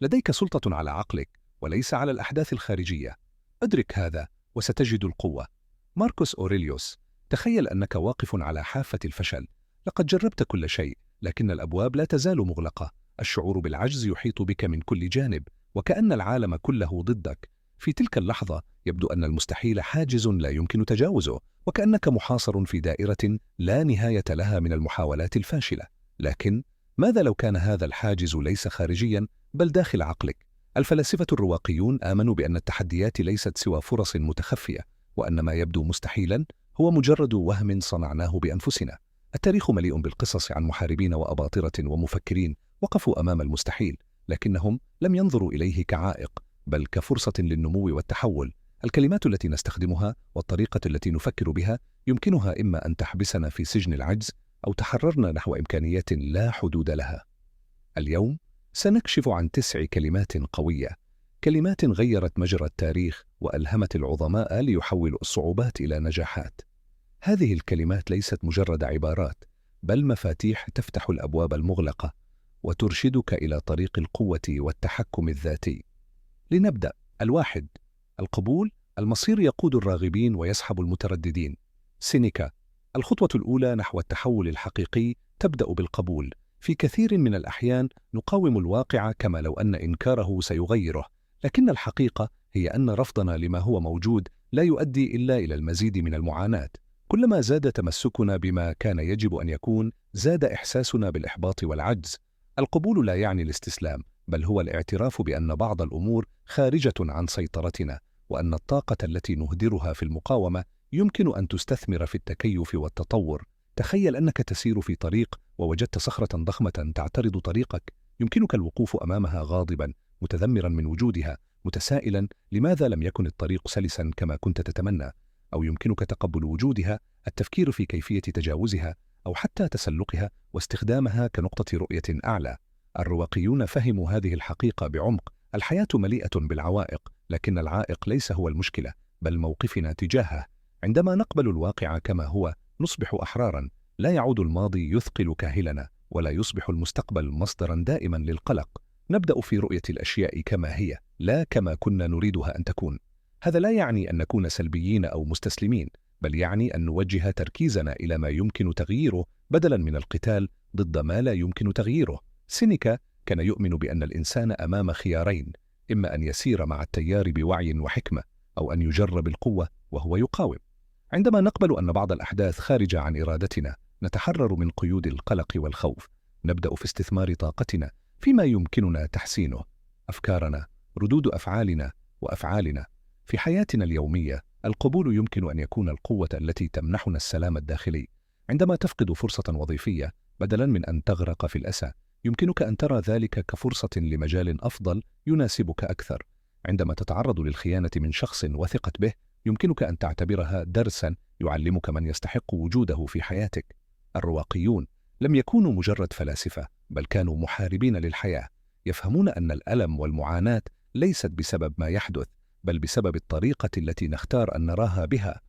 لديك سلطة على عقلك وليس على الأحداث الخارجية. أدرك هذا وستجد القوة. ماركوس أوريليوس: تخيل أنك واقف على حافة الفشل. لقد جربت كل شيء، لكن الأبواب لا تزال مغلقة. الشعور بالعجز يحيط بك من كل جانب، وكأن العالم كله ضدك. في تلك اللحظة يبدو أن المستحيل حاجز لا يمكن تجاوزه، وكأنك محاصر في دائرة لا نهاية لها من المحاولات الفاشلة. لكن ماذا لو كان هذا الحاجز ليس خارجياً بل داخل عقلك؟ الفلاسفة الرواقيون آمنوا بأن التحديات ليست سوى فرص متخفية، وأن ما يبدو مستحيلاً هو مجرد وهم صنعناه بأنفسنا. التاريخ مليء بالقصص عن محاربين وأباطرة ومفكرين وقفوا أمام المستحيل، لكنهم لم ينظروا إليه كعائق بل كفرصة للنمو والتحول. الكلمات التي نستخدمها والطريقة التي نفكر بها يمكنها إما أن تحبسنا في سجن العجز أو تحررنا نحو إمكانيات لا حدود لها. اليوم سنكشف عن 9 كلمات قوية، كلمات غيرت مجرى التاريخ وألهمت العظماء ليحولوا الصعوبات إلى نجاحات. هذه الكلمات ليست مجرد عبارات، بل مفاتيح تفتح الأبواب المغلقة وترشدك إلى طريق القوة والتحكم الذاتي. لنبدأ. 1. القبول. المصير يقود الراغبين ويسحب المترددين. سينيكا: الخطوة الأولى نحو التحول الحقيقي تبدأ بالقبول. في كثير من الأحيان نقاوم الواقع كما لو أن إنكاره سيغيره، لكن الحقيقة هي أن رفضنا لما هو موجود لا يؤدي إلا إلى المزيد من المعاناة. كلما زاد تمسكنا بما كان يجب أن يكون، زاد إحساسنا بالإحباط والعجز. القبول لا يعني الاستسلام، بل هو الاعتراف بأن بعض الأمور خارجة عن سيطرتنا، وأن الطاقة التي نهدرها في المقاومة يمكن أن تستثمر في التكيف والتطور. تخيل أنك تسير في طريق ووجدت صخرة ضخمة تعترض طريقك. يمكنك الوقوف أمامها غاضبا، متذمرا من وجودها، متسائلا لماذا لم يكن الطريق سلسا كما كنت تتمنى. أو يمكنك تقبل وجودها، التفكير في كيفية تجاوزها، أو حتى تسلقها واستخدامها كنقطة رؤية أعلى. الرواقيون فهموا هذه الحقيقة بعمق. الحياة مليئة بالعوائق، لكن العائق ليس هو المشكلة، بل موقفنا تجاهه. عندما نقبل الواقع كما هو، نصبح أحراراً. لا يعود الماضي يثقل كاهلنا، ولا يصبح المستقبل مصدراً دائماً للقلق. نبدأ في رؤية الأشياء كما هي، لا كما كنا نريدها أن تكون. هذا لا يعني أن نكون سلبيين أو مستسلمين، بل يعني أن نوجه تركيزنا إلى ما يمكن تغييره بدلاً من القتال ضد ما لا يمكن تغييره. سينيكا كان يؤمن بأن الإنسان أمام خيارين: إما أن يسير مع التيار بوعي وحكمة، أو أن يجرب القوة وهو يقاوم. عندما نقبل أن بعض الأحداث خارجة عن إرادتنا، نتحرر من قيود القلق والخوف. نبدأ في استثمار طاقتنا فيما يمكننا تحسينه: أفكارنا، ردود أفعالنا، وأفعالنا. في حياتنا اليومية، القبول يمكن أن يكون القوة التي تمنحنا السلام الداخلي. عندما تفقد فرصة وظيفية، بدلاً من أن تغرق في الأسى، يمكنك أن ترى ذلك كفرصة لمجال أفضل يناسبك أكثر. عندما تتعرض للخيانة من شخص وثقت به، يمكنك أن تعتبرها درساً يعلمك من يستحق وجوده في حياتك. الرواقيون لم يكونوا مجرد فلاسفة، بل كانوا محاربين للحياة. يفهمون أن الألم والمعاناة ليست بسبب ما يحدث، بل بسبب الطريقة التي نختار أن نراها بها.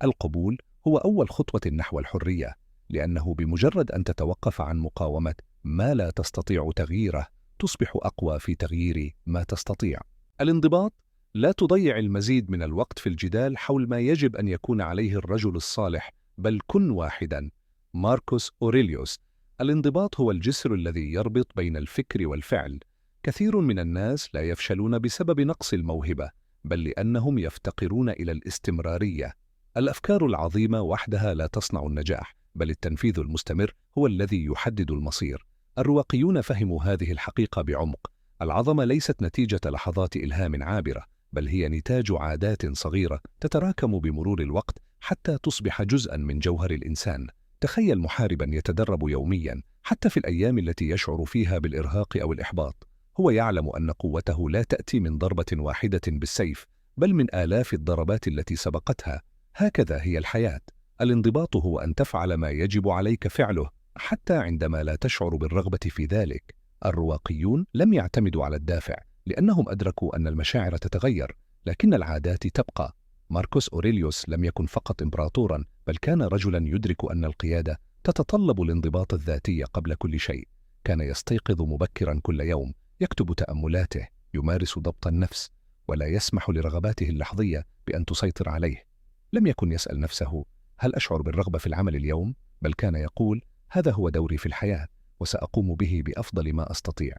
القبول هو أول خطوة نحو الحرية، لأنه بمجرد أن تتوقف عن مقاومة ما لا تستطيع تغييره، تصبح أقوى في تغيير ما تستطيع. الانضباط. لا تضيع المزيد من الوقت في الجدال حول ما يجب أن يكون عليه الرجل الصالح، بل كن واحداً. ماركوس أوريليوس: الانضباط هو الجسر الذي يربط بين الفكر والفعل. كثير من الناس لا يفشلون بسبب نقص الموهبة، بل لأنهم يفتقرون إلى الاستمرارية. الأفكار العظيمة وحدها لا تصنع النجاح، بل التنفيذ المستمر هو الذي يحدد المصير. الرواقيون فهموا هذه الحقيقة بعمق. العظمة ليست نتيجة لحظات إلهام عابرة، بل هي نتاج عادات صغيرة تتراكم بمرور الوقت حتى تصبح جزءاً من جوهر الإنسان. تخيل محارباً يتدرب يومياً، حتى في الأيام التي يشعر فيها بالإرهاق أو الإحباط. هو يعلم أن قوته لا تأتي من ضربة واحدة بالسيف، بل من آلاف الضربات التي سبقتها. هكذا هي الحياة. الانضباط هو أن تفعل ما يجب عليك فعله، حتى عندما لا تشعر بالرغبة في ذلك. الرواقيون لم يعتمدوا على الدافع، لأنهم أدركوا أن المشاعر تتغير، لكن العادات تبقى. ماركوس أوريليوس لم يكن فقط إمبراطوراً، بل كان رجلاً يدرك أن القيادة تتطلب الانضباط الذاتي قبل كل شيء. كان يستيقظ مبكراً كل يوم، يكتب تأملاته، يمارس ضبط النفس، ولا يسمح لرغباته اللحظية بأن تسيطر عليه. لم يكن يسأل نفسه: هل أشعر بالرغبة في العمل اليوم؟ بل كان يقول: هذا هو دوري في الحياة، وسأقوم به بأفضل ما أستطيع.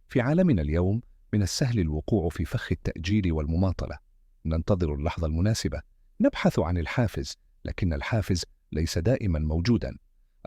في عالمنا اليوم من السهل الوقوع في فخ التأجيل والمماطلة. ننتظر اللحظة المناسبة، نبحث عن الحافز، لكن الحافز ليس دائما موجودا.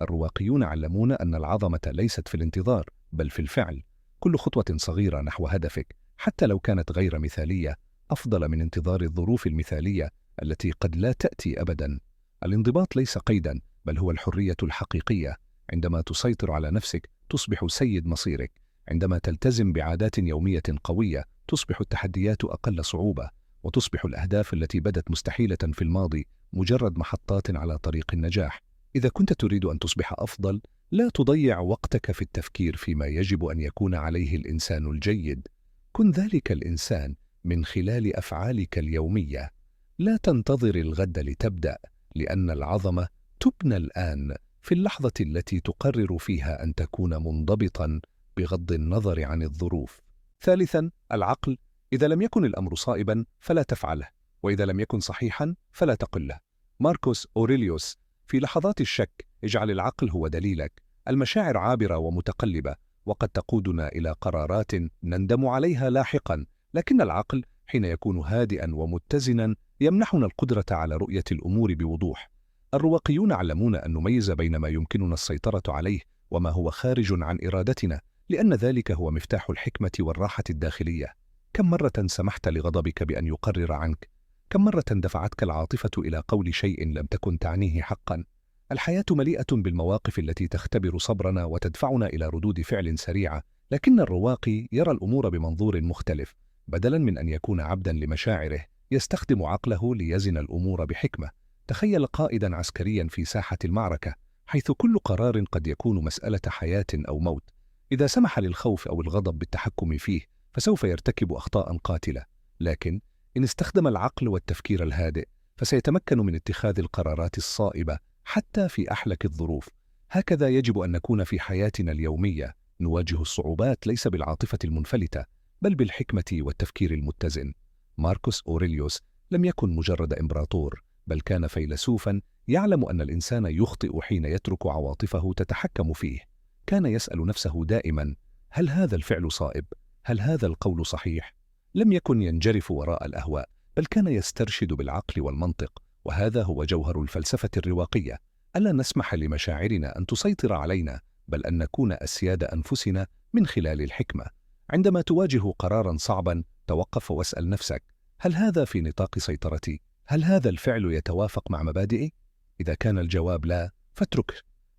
الرواقيون علمونا أن العظمة ليست في الانتظار بل في الفعل. كل خطوة صغيرة نحو هدفك، حتى لو كانت غير مثالية، أفضل من انتظار الظروف المثالية التي قد لا تأتي أبدا. الانضباط ليس قيدا، بل هو الحرية الحقيقية. عندما تسيطر على نفسك تصبح سيد مصيرك. عندما تلتزم بعادات يومية قوية تصبح التحديات أقل صعوبة، وتصبح الأهداف التي بدت مستحيلة في الماضي مجرد محطات على طريق النجاح. إذا كنت تريد أن تصبح أفضل، لا تضيع وقتك في التفكير فيما يجب أن يكون عليه الإنسان الجيد. كن ذلك الإنسان من خلال أفعالك اليومية. لا تنتظر الغد لتبدأ، لأن العظمة تبنى الآن، في اللحظة التي تقرر فيها أن تكون منضبطاً بغض النظر عن الظروف. ثالثاً، العقل. إذا لم يكن الأمر صائباً فلا تفعله، وإذا لم يكن صحيحاً فلا تقله. ماركوس أوريليوس. في لحظات الشك اجعل العقل هو دليلك. المشاعر عابرة ومتقلبة، وقد تقودنا إلى قرارات نندم عليها لاحقاً، لكن العقل حين يكون هادئاً ومتزناً يمنحنا القدرة على رؤية الأمور بوضوح. الرواقيون علمونا أن نميز بين ما يمكننا السيطرة عليه وما هو خارج عن إرادتنا، لأن ذلك هو مفتاح الحكمة والراحة الداخلية. كم مرة سمحت لغضبك بأن يقرر عنك؟ كم مرة دفعتك العاطفة إلى قول شيء لم تكن تعنيه حقا؟ الحياة مليئة بالمواقف التي تختبر صبرنا وتدفعنا إلى ردود فعل سريعة، لكن الرواقي يرى الأمور بمنظور مختلف. بدلا من أن يكون عبدا لمشاعره يستخدم عقله ليزن الأمور بحكمة. تخيل قائدا عسكريا في ساحة المعركة، حيث كل قرار قد يكون مسألة حياة أو موت. إذا سمح للخوف أو الغضب بالتحكم فيه فسوف يرتكب أخطاء قاتلة، لكن إن استخدم العقل والتفكير الهادئ فسيتمكن من اتخاذ القرارات الصائبة حتى في أحلك الظروف. هكذا يجب أن نكون في حياتنا اليومية. نواجه الصعوبات ليس بالعاطفة المنفلتة، بل بالحكمة والتفكير المتزن. ماركوس أوريليوس لم يكن مجرد إمبراطور، بل كان فيلسوفا يعلم أن الإنسان يخطئ حين يترك عواطفه تتحكم فيه. كان يسأل نفسه دائما: هل هذا الفعل صائب؟ هل هذا القول صحيح؟ لم يكن ينجرف وراء الأهواء، بل كان يسترشد بالعقل والمنطق. وهذا هو جوهر الفلسفة الرواقية: ألا نسمح لمشاعرنا أن تسيطر علينا، بل أن نكون أسياد أنفسنا من خلال الحكمة. عندما تواجه قراراً صعباً توقف واسأل نفسك: هل هذا في نطاق سيطرتي؟ هل هذا الفعل يتوافق مع مبادئي؟ إذا كان الجواب لا، فاتركه.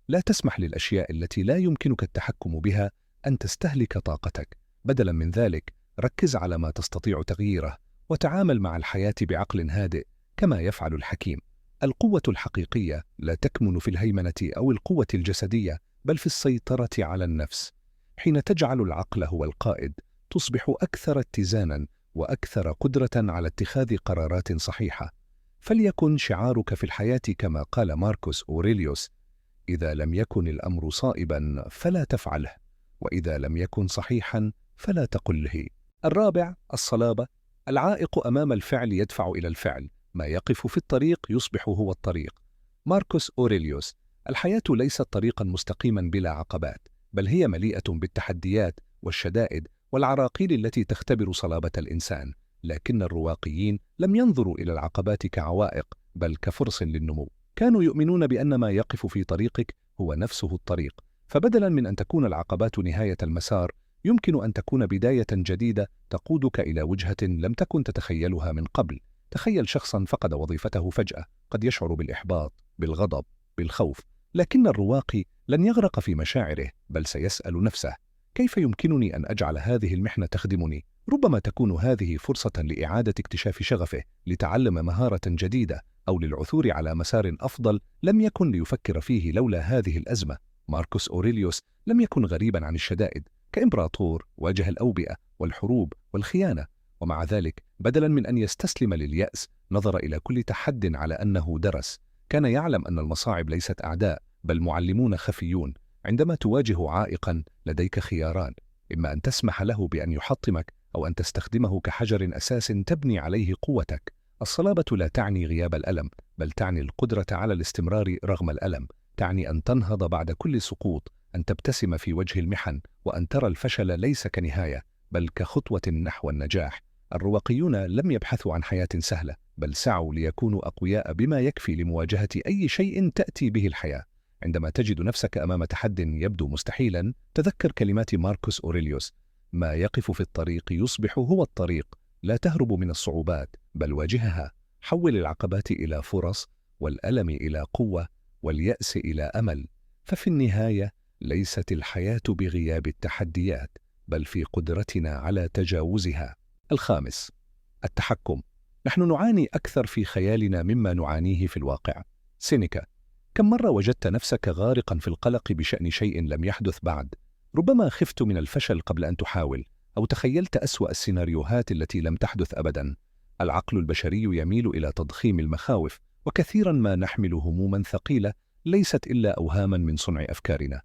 لا تسمح للأشياء التي لا يمكنك التحكم بها أن تستهلك طاقتك. بدلاً من ذلك ركز على ما تستطيع تغييره، وتعامل مع الحياة بعقل هادئ كما يفعل الحكيم. القوة الحقيقية لا تكمن في الهيمنة أو القوة الجسدية، بل في السيطرة على النفس. حين تجعل العقل هو القائد تصبح أكثر اتزاناً وأكثر قدرة على اتخاذ قرارات صحيحة. فليكن شعارك في الحياة كما قال ماركوس أوريليوس: إذا لم يكن الأمر صائباً فلا تفعله، وإذا لم يكن صحيحاً فلا تقله. الرابع، الصلابة. العائق أمام الفعل يدفع إلى الفعل، ما يقف في الطريق يصبح هو الطريق. ماركوس أوريليوس. الحياة ليست طريقاً مستقيماً بلا عقبات، بل هي مليئة بالتحديات والشدائد والعراقيل التي تختبر صلابة الإنسان. لكن الرواقيين لم ينظروا إلى العقبات كعوائق، بل كفرص للنمو. كانوا يؤمنون بأن ما يقف في طريقك هو نفسه الطريق. فبدلاً من أن تكون العقبات نهاية المسار، يمكن أن تكون بداية جديدة تقودك إلى وجهة لم تكن تتخيلها من قبل. تخيل شخصاً فقد وظيفته فجأة، قد يشعر بالإحباط، بالغضب، بالخوف، لكن الرواقي لن يغرق في مشاعره، بل سيسأل نفسه: كيف يمكنني أن أجعل هذه المحنة تخدمني؟ ربما تكون هذه فرصة لإعادة اكتشاف شغفه، لتعلم مهارة جديدة، أو للعثور على مسار أفضل لم يكن ليفكر فيه لولا هذه الأزمة. ماركوس أوريليوس لم يكن غريباً عن الشدائد. كإمبراطور واجه الأوبئة والحروب والخيانة، ومع ذلك بدلاً من أن يستسلم لليأس نظر إلى كل تحد على أنه درس. كان يعلم أن المصاعب ليست أعداء، بل معلمون خفيون. عندما تواجه عائقاً لديك خياران: إما أن تسمح له بأن يحطمك أو أن تستخدمه كحجر أساس تبني عليه قوتك. الصلابة لا تعني غياب الألم، بل تعني القدرة على الاستمرار رغم الألم، تعني أن تنهض بعد كل سقوط، أن تبتسم في وجه المحن، وأن ترى الفشل ليس كنهاية بل كخطوة نحو النجاح. الرواقيون لم يبحثوا عن حياة سهلة، بل سعوا ليكونوا أقوياء بما يكفي لمواجهة أي شيء تأتي به الحياة. عندما تجد نفسك أمام تحد يبدو مستحيلا، تذكر كلمات ماركوس أوريليوس: ما يقف في الطريق يصبح هو الطريق. لا تهرب من الصعوبات، بل واجهها. حول العقبات إلى فرص، والألم إلى قوة، واليأس إلى أمل. ففي النهاية ليست الحياة بغياب التحديات، بل في قدرتنا على تجاوزها. الخامس، التحكم. نحن نعاني أكثر في خيالنا مما نعانيه في الواقع. سينيكا: كم مرة وجدت نفسك غارقا في القلق بشأن شيء لم يحدث بعد؟ ربما خفت من الفشل قبل أن تحاول، أو تخيلت أسوأ السيناريوهات التي لم تحدث أبدا. العقل البشري يميل إلى تضخيم المخاوف، وكثيرا ما نحمل هموما ثقيلة ليست إلا أوهاما من صنع أفكارنا.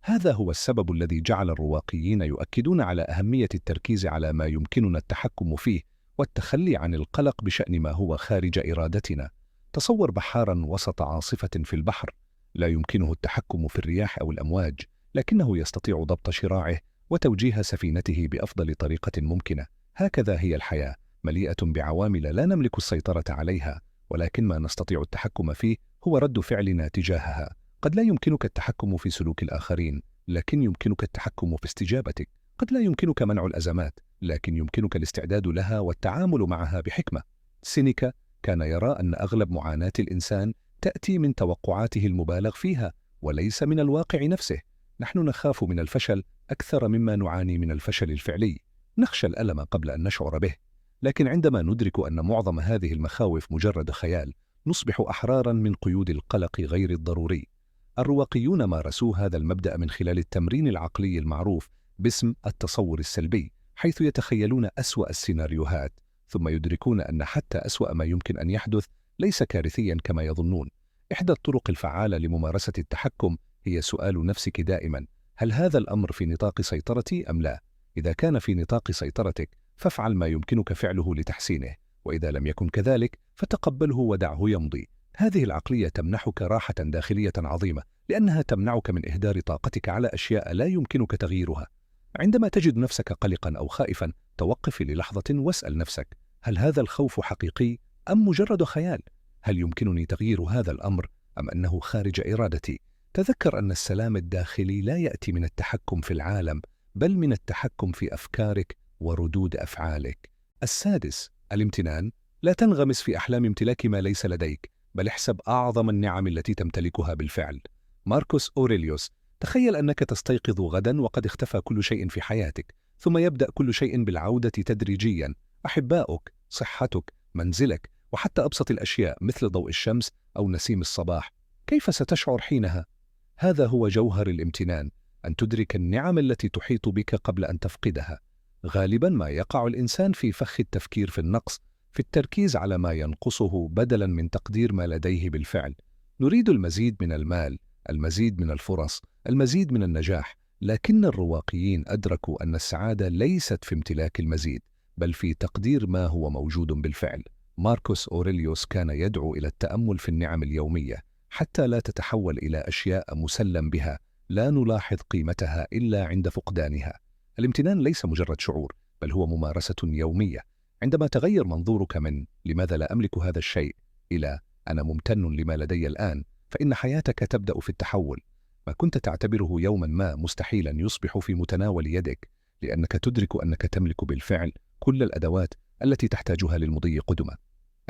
هذا هو السبب الذي جعل الرواقيين يؤكدون على أهمية التركيز على ما يمكننا التحكم فيه، والتخلي عن القلق بشأن ما هو خارج إرادتنا. تصور بحارا وسط عاصفة في البحر، لا يمكنه التحكم في الرياح أو الأمواج، لكنه يستطيع ضبط شراعه وتوجيه سفينته بأفضل طريقة ممكنة. هكذا هي الحياة، مليئة بعوامل لا نملك السيطرة عليها، ولكن ما نستطيع التحكم فيه هو رد فعلنا تجاهها. قد لا يمكنك التحكم في سلوك الآخرين، لكن يمكنك التحكم في استجابتك. قد لا يمكنك منع الأزمات، لكن يمكنك الاستعداد لها والتعامل معها بحكمة. سينيكا كان يرى أن أغلب معاناة الإنسان تأتي من توقعاته المبالغ فيها، وليس من الواقع نفسه. نحن نخاف من الفشل أكثر مما نعاني من الفشل الفعلي. نخشى الألم قبل أن نشعر به، لكن عندما ندرك أن معظم هذه المخاوف مجرد خيال، نصبح أحرارا من قيود القلق غير الضروري. الرواقيون مارسوا هذا المبدأ من خلال التمرين العقلي المعروف باسم التصور السلبي، حيث يتخيلون أسوأ السيناريوهات، ثم يدركون أن حتى أسوأ ما يمكن أن يحدث ليس كارثيا كما يظنون. إحدى الطرق الفعالة لممارسة التحكم هي سؤال نفسك دائما: هل هذا الأمر في نطاق سيطرتي أم لا؟ إذا كان في نطاق سيطرتك، فافعل ما يمكنك فعله لتحسينه، وإذا لم يكن كذلك فتقبله ودعه يمضي. هذه العقلية تمنحك راحة داخلية عظيمة، لأنها تمنعك من إهدار طاقتك على أشياء لا يمكنك تغييرها. عندما تجد نفسك قلقا أو خائفا، توقف للحظة واسأل نفسك: هل هذا الخوف حقيقي أم مجرد خيال؟ هل يمكنني تغيير هذا الأمر أم أنه خارج إرادتي؟ تذكر أن السلام الداخلي لا يأتي من التحكم في العالم، بل من التحكم في أفكارك وردود أفعالك. السادس، الامتنان. لا تنغمس في أحلام امتلاك ما ليس لديك، بل احسب أعظم النعم التي تمتلكها بالفعل. ماركوس أوريليوس: تخيل أنك تستيقظ غدا وقد اختفى كل شيء في حياتك، ثم يبدأ كل شيء بالعودة تدريجيا: أحباؤك، صحتك، منزلك، وحتى أبسط الأشياء مثل ضوء الشمس أو نسيم الصباح. كيف ستشعر حينها؟ هذا هو جوهر الامتنان، أن تدرك النعم التي تحيط بك قبل أن تفقدها. غالبا ما يقع الإنسان في فخ التفكير في النقص، في التركيز على ما ينقصه بدلا من تقدير ما لديه بالفعل. نريد المزيد من المال، المزيد من الفرص، المزيد من النجاح، لكن الرواقيين أدركوا أن السعادة ليست في امتلاك المزيد، بل في تقدير ما هو موجود بالفعل. ماركوس أوريليوس كان يدعو إلى التأمل في النعم اليومية، حتى لا تتحول إلى أشياء مسلم بها لا نلاحظ قيمتها إلا عند فقدانها. الامتنان ليس مجرد شعور، بل هو ممارسة يومية. عندما تغير منظورك من "لماذا لا أملك هذا الشيء" إلى "أنا ممتن لما لدي الآن", فإن حياتك تبدأ في التحول. ما كنت تعتبره يوما ما مستحيلا يصبح في متناول يدك، لأنك تدرك أنك تملك بالفعل كل الأدوات التي تحتاجها للمضي قدما.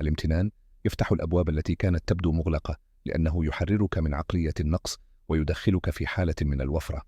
الامتنان يفتح الأبواب التي كانت تبدو مغلقة، لأنه يحررك من عقلية النقص ويدخلك في حالة من الوفرة.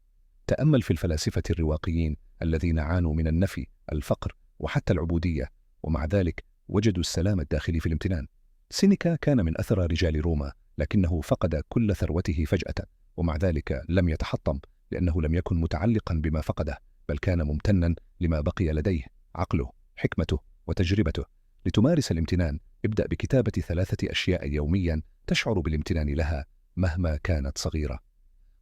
تأمل في الفلاسفة الرواقيين الذين عانوا من النفي، الفقر، وحتى العبودية، ومع ذلك وجدوا السلام الداخلي في الامتنان. سينيكا كان من أثرى رجال روما، لكنه فقد كل ثروته فجأة، ومع ذلك لم يتحطم، لأنه لم يكن متعلقا بما فقده، بل كان ممتنا لما بقي لديه: عقله، حكمته، وتجربته. لتمارس الامتنان، ابدأ بكتابة 3 أشياء يوميا تشعر بالامتنان لها مهما كانت صغيرة.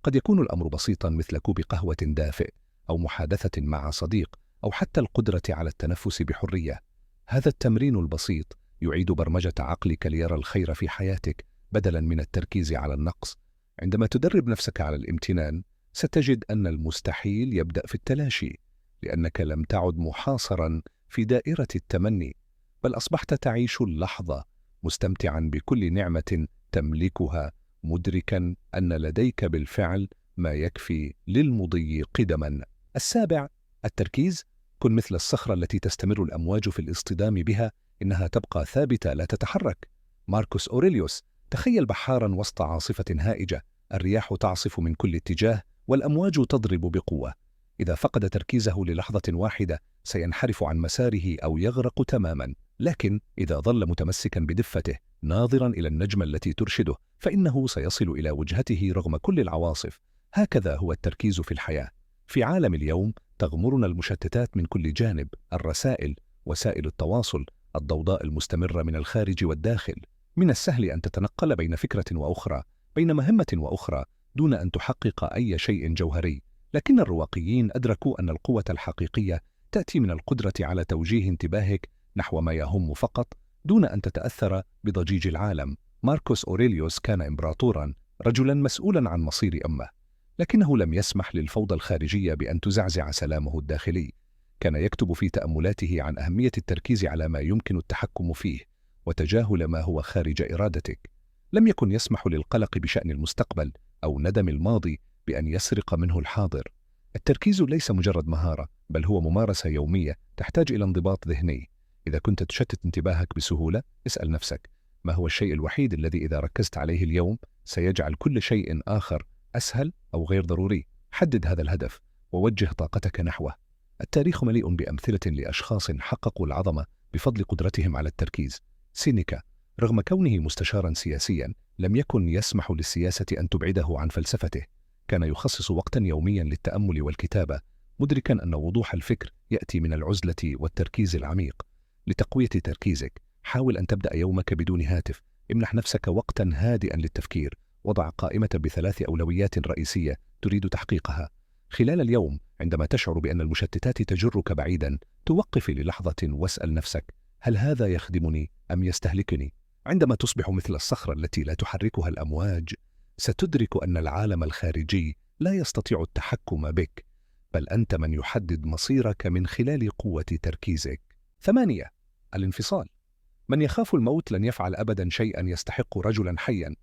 قد يكون الأمر بسيطا مثل كوب قهوة دافئ، أو محادثة مع صديق أو حتى القدرة على التنفس بحرية. هذا التمرين البسيط يعيد برمجة عقلك ليرى الخير في حياتك بدلاً من التركيز على النقص. عندما تدرب نفسك على الامتنان، ستجد أن المستحيل يبدأ في التلاشي، لأنك لم تعد محاصراً في دائرة التمني، بل أصبحت تعيش اللحظة مستمتعاً بكل نعمة تملكها، مدركاً أن لديك بالفعل ما يكفي للمضي قدماً. 7. التركيز. كن مثل الصخرة التي تستمر الأمواج في الاصطدام بها، إنها تبقى ثابتة لا تتحرك. ماركوس أوريليوس: تخيل بحاراً وسط عاصفة هائجة، الرياح تعصف من كل اتجاه والأمواج تضرب بقوة. إذا فقد تركيزه للحظة واحدة سينحرف عن مساره أو يغرق تماماً، لكن إذا ظل متمسكاً بدفته ناظراً إلى النجمة التي ترشده، فإنه سيصل إلى وجهته رغم كل العواصف. هكذا هو التركيز في الحياة. في عالم اليوم تغمرنا المشتتات من كل جانب: الرسائل، وسائل التواصل، الضوضاء المستمرة من الخارج والداخل. من السهل أن تتنقل بين فكرة وأخرى، بين مهمة وأخرى، دون أن تحقق أي شيء جوهري. لكن الرواقيين أدركوا أن القوة الحقيقية تأتي من القدرة على توجيه انتباهك نحو ما يهم فقط، دون أن تتأثر بضجيج العالم. ماركوس أوريليوس كان إمبراطوراً، رجلاً مسؤولاً عن مصير أمة، لكنه لم يسمح للفوضى الخارجية بأن تزعزع سلامه الداخلي. كان يكتب في تأملاته عن أهمية التركيز على ما يمكن التحكم فيه وتجاهل ما هو خارج إرادتك. لم يكن يسمح للقلق بشأن المستقبل أو ندم الماضي بأن يسرق منه الحاضر. التركيز ليس مجرد مهارة، بل هو ممارسة يومية تحتاج إلى انضباط ذهني. إذا كنت تشتت انتباهك بسهولة، اسأل نفسك: ما هو الشيء الوحيد الذي إذا ركزت عليه اليوم سيجعل كل شيء آخر أسهل أو غير ضروري؟ حدد هذا الهدف ووجه طاقتك نحوه. التاريخ مليء بأمثلة لأشخاص حققوا العظمة بفضل قدرتهم على التركيز. سينيكا: رغم كونه مستشاراً سياسياً، لم يكن يسمح للسياسة أن تبعده عن فلسفته. كان يخصص وقتاً يومياً للتأمل والكتابة، مدركاً أن وضوح الفكر يأتي من العزلة والتركيز العميق. لتقوية تركيزك، حاول أن تبدأ يومك بدون هاتف. امنح نفسك وقتاً هادئاً للتفكير. وضع قائمة ب3 أولويات رئيسية تريد تحقيقها. خلال اليوم، عندما تشعر بأن المشتتات تجرك بعيداً، توقف للحظة واسأل نفسك: هل هذا يخدمني أم يستهلكني؟ عندما تصبح مثل الصخرة التي لا تحركها الأمواج، ستدرك أن العالم الخارجي لا يستطيع التحكم بك، بل أنت من يحدد مصيرك من خلال قوة تركيزك. 8. الانفصال. من يخاف الموت لن يفعل أبداً شيئاً يستحق رجلاً حياً.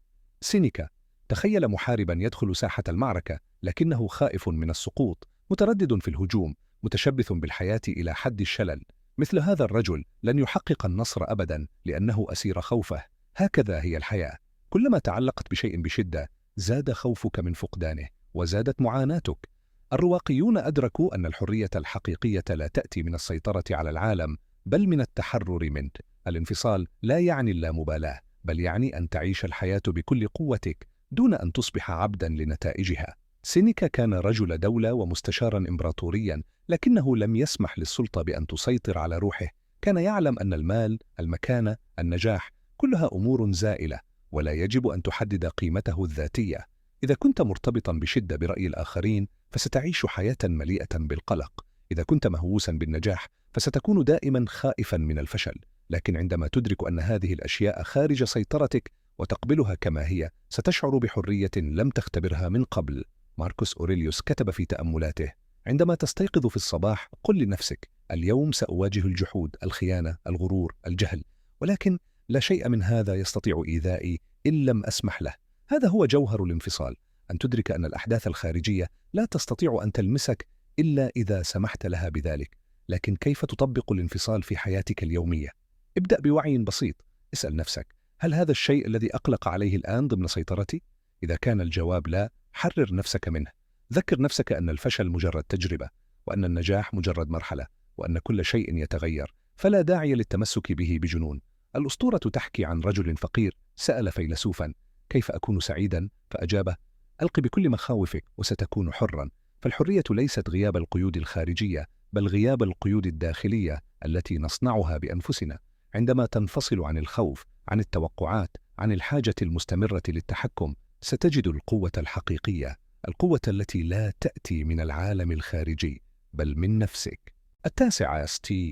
سينيكا: تخيل محارباً يدخل ساحة المعركة لكنه خائف من السقوط، متردد في الهجوم، متشبث بالحياة إلى حد الشلل. مثل هذا الرجل لن يحقق النصر أبداً لأنه أسير خوفه. هكذا هي الحياة، كلما تعلقت بشيء بشدة زاد خوفك من فقدانه وزادت معاناتك. الرواقيون أدركوا أن الحرية الحقيقية لا تأتي من السيطرة على العالم، بل من التحرر منه. الانفصال لا يعني اللامبالاة، بل يعني أن تعيش الحياة بكل قوتك دون أن تصبح عبداً لنتائجها. سينيكا كان رجل دولة ومستشاراً إمبراطورياً، لكنه لم يسمح للسلطة بأن تسيطر على روحه. كان يعلم أن المال، المكانة، النجاح كلها أمور زائلة، ولا يجب أن تحدد قيمته الذاتية. إذا كنت مرتبطاً بشدة برأي الآخرين، فستعيش حياة مليئة بالقلق. إذا كنت مهووساً بالنجاح، فستكون دائماً خائفاً من الفشل. لكن عندما تدرك أن هذه الأشياء خارج سيطرتك وتقبلها كما هي، ستشعر بحرية لم تختبرها من قبل. ماركوس أوريليوس كتب في تأملاته: عندما تستيقظ في الصباح قل لنفسك: اليوم سأواجه الجحود، الخيانة، الغرور، الجهل، ولكن لا شيء من هذا يستطيع إيذائي إن لم أسمح له. هذا هو جوهر الانفصال، أن تدرك أن الأحداث الخارجية لا تستطيع أن تلمسك إلا إذا سمحت لها بذلك. لكن كيف تطبق الانفصال في حياتك اليومية؟ ابدأ بوعي بسيط. اسأل نفسك: هل هذا الشيء الذي أقلق عليه الآن ضمن سيطرتي؟ إذا كان الجواب لا، حرر نفسك منه. ذكر نفسك أن الفشل مجرد تجربة، وأن النجاح مجرد مرحلة، وأن كل شيء يتغير، فلا داعي للتمسك به بجنون. الأسطورة تحكي عن رجل فقير سأل فيلسوفا: كيف أكون سعيدا؟ فأجابه: ألق بكل مخاوفك وستكون حرا. فالحرية ليست غياب القيود الخارجية، بل غياب القيود الداخلية التي نصنعها بأنفسنا. عندما تنفصل عن الخوف، عن التوقعات، عن الحاجة المستمرة للتحكم، ستجد القوة الحقيقية، القوة التي لا تأتي من العالم الخارجي، بل من نفسك. 9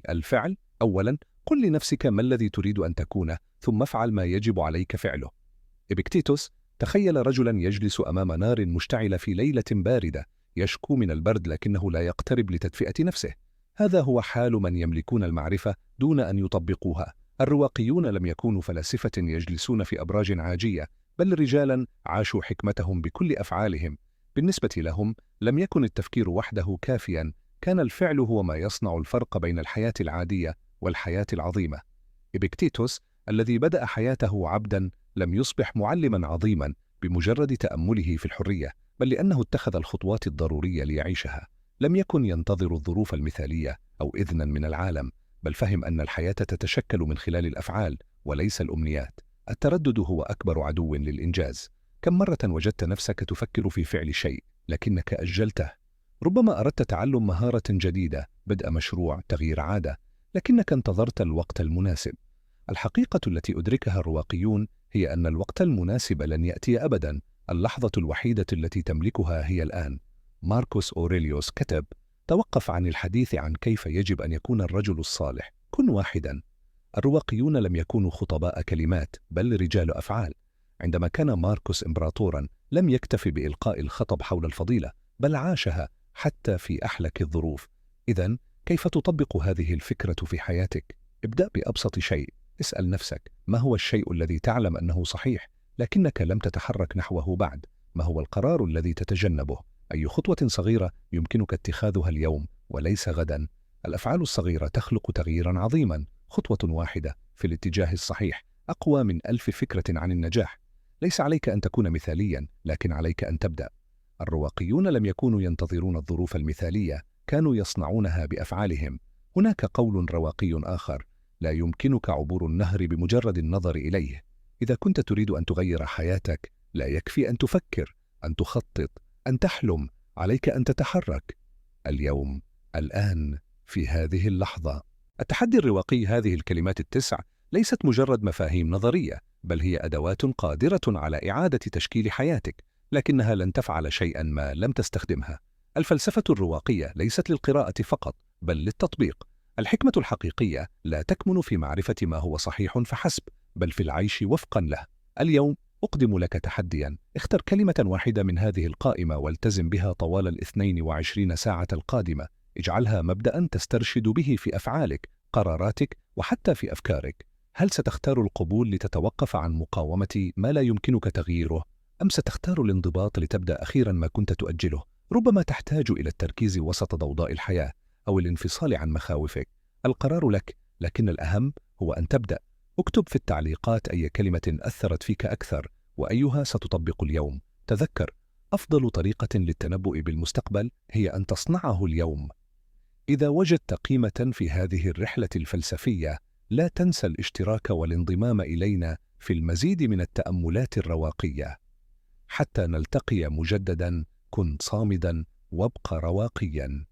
الفعل. أولاً، قل لنفسك ما الذي تريد أن تكون، ثم افعل ما يجب عليك فعله. إبيكتيتوس تخيل رجلاً يجلس أمام نار مشتعلة في ليلة باردة، يشكو من البرد لكنه لا يقترب لتدفئة نفسه. هذا هو حال من يملكون المعرفة دون أن يطبقوها. الرواقيون لم يكونوا فلاسفة يجلسون في أبراج عاجية، بل رجالاً عاشوا حكمتهم بكل أفعالهم. بالنسبة لهم لم يكن التفكير وحده كافياً، كان الفعل هو ما يصنع الفرق بين الحياة العادية والحياة العظيمة. إبيكتيتوس الذي بدأ حياته عبداً لم يصبح معلماً عظيماً بمجرد تأمله في الحرية، بل لأنه اتخذ الخطوات الضرورية ليعيشها. لم يكن ينتظر الظروف المثالية أو إذناً من العالم، بل فهم أن الحياة تتشكل من خلال الأفعال وليس الأمنيات. التردد هو أكبر عدو للإنجاز. كم مرة وجدت نفسك تفكر في فعل شيء لكنك أجلته؟ ربما أردت تعلم مهارة جديدة، بدء مشروع، تغيير عادة، لكنك انتظرت الوقت المناسب. الحقيقة التي أدركها الرواقيون هي أن الوقت المناسب لن يأتي أبداً. اللحظة الوحيدة التي تملكها هي الآن. ماركوس أوريليوس كتب: توقف عن الحديث عن كيف يجب أن يكون الرجل الصالح، كن واحداً. الرواقيون لم يكونوا خطباء كلمات، بل رجال أفعال. عندما كان ماركوس إمبراطوراً لم يكتف بإلقاء الخطب حول الفضيلة، بل عاشها حتى في أحلك الظروف. إذن كيف تطبق هذه الفكرة في حياتك؟ ابدأ بأبسط شيء. اسأل نفسك: ما هو الشيء الذي تعلم أنه صحيح لكنك لم تتحرك نحوه بعد؟ ما هو القرار الذي تتجنبه؟ أي خطوة صغيرة يمكنك اتخاذها اليوم وليس غدا؟ الأفعال الصغيرة تخلق تغييرا عظيما. خطوة واحدة في الاتجاه الصحيح أقوى من 1000 فكرة عن النجاح. ليس عليك أن تكون مثاليا، لكن عليك أن تبدأ. الرواقيون لم يكونوا ينتظرون الظروف المثالية، كانوا يصنعونها بأفعالهم. هناك قول رواقي آخر: لا يمكنك عبور النهر بمجرد النظر إليه. إذا كنت تريد أن تغير حياتك، لا يكفي أن تفكر، أن تخطط، أن تحلم. عليك أن تتحرك اليوم، الآن، في هذه اللحظة. التحدي الرواقي، هذه الكلمات ال9 ليست مجرد مفاهيم نظرية، بل هي أدوات قادرة على إعادة تشكيل حياتك، لكنها لن تفعل شيئا ما لم تستخدمها. الفلسفة الرواقية ليست للقراءة فقط، بل للتطبيق. الحكمة الحقيقية لا تكمن في معرفة ما هو صحيح فحسب، بل في العيش وفقا له. اليوم أقدم لك تحديا: اختر كلمة واحدة من هذه القائمة والتزم بها طوال 22 ساعة القادمة. اجعلها مبدأ تسترشد به في أفعالك، قراراتك، وحتى في أفكارك. هل ستختار القبول لتتوقف عن مقاومة ما لا يمكنك تغييره؟ أم ستختار الانضباط لتبدأ أخيرا ما كنت تؤجله؟ ربما تحتاج إلى التركيز وسط ضوضاء الحياة، أو الانفصال عن مخاوفك. القرار لك، لكن الأهم هو أن تبدأ. اكتب في التعليقات أي كلمة أثرت فيك أكثر، وأيها ستطبق اليوم. تذكر، أفضل طريقة للتنبؤ بالمستقبل هي أن تصنعه اليوم. إذا وجدت قيمة في هذه الرحلة الفلسفية، لا تنسى الاشتراك والانضمام إلينا في المزيد من التأملات الرواقية. حتى نلتقي مجددا، كن صامدا وابق رواقيا.